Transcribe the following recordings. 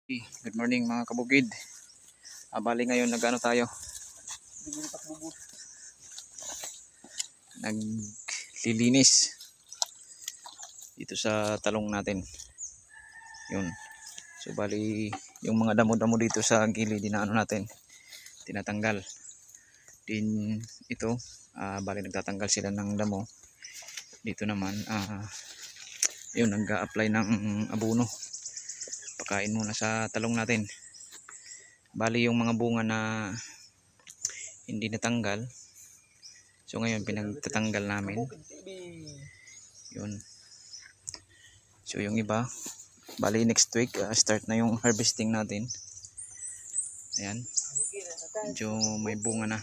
Good morning mga kabukid. Bali ngayon nag-ano tayo? Naglilinis dito sa talong natin. Yun. So bali yung mga damo-damo dito sa gilid dinaano natin. Tinatanggal. Din ito, bali nagtatanggal sila ng damo. Dito naman yun, nag-a-apply ng abono. Pakain muna sa talong natin. Bali yung mga bunga na hindi natanggal, so ngayon pinagtatanggal namin. Yun. So yung iba, bali next week start na yung harvesting natin. Ayan, medyo may bunga na.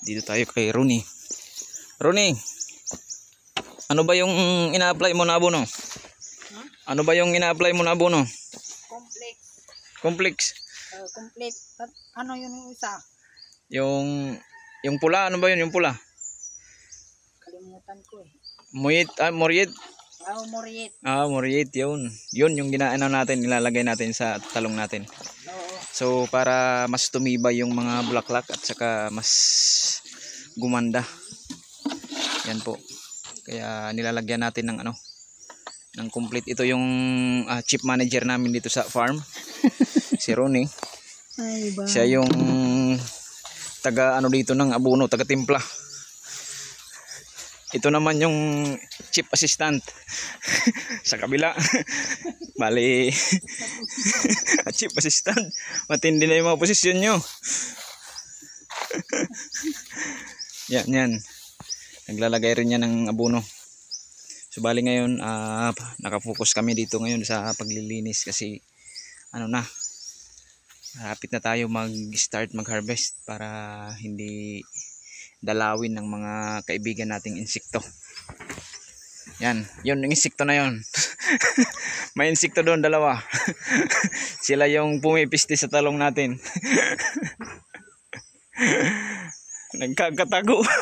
Dito tayo kay Rooney. Rooney, ano ba yung ina-apply mo na abono? Ano ba yung ina-apply mo na abono? Complex. Complex. Complete. Ano yung isa? Yung pula, ano ba yun? Yung pula? Kalimutan ko eh. Moriet. Moriet. Moriet, yun. Yun yung ginaano natin, nilalagay natin sa talong natin. Oo. So para mas tumibay yung mga bulaklak at saka mas gumanda. Yan po. Kaya nilalagyan natin ng ng complete. Ito yung chief manager namin dito sa farm. Si Ronnie. Ay, ba? Siya yung taga dito ng abono, taga timpla. Ito naman yung chief assistant sa kabila. Bali chief assistant, matindi na yung mga posisyon nyo. yan naglalagay rin yan ng abono. So bali ngayon nakafocus kami dito ngayon sa paglilinis kasi malapit na tayo mag-start mag-harvest para hindi dalawin ng mga kaibigan nating insekto. Yan, yun yung insekto na yun. May insekto doon, dalawa. Sila yung pumipiste sa talong natin. Nagkakatago.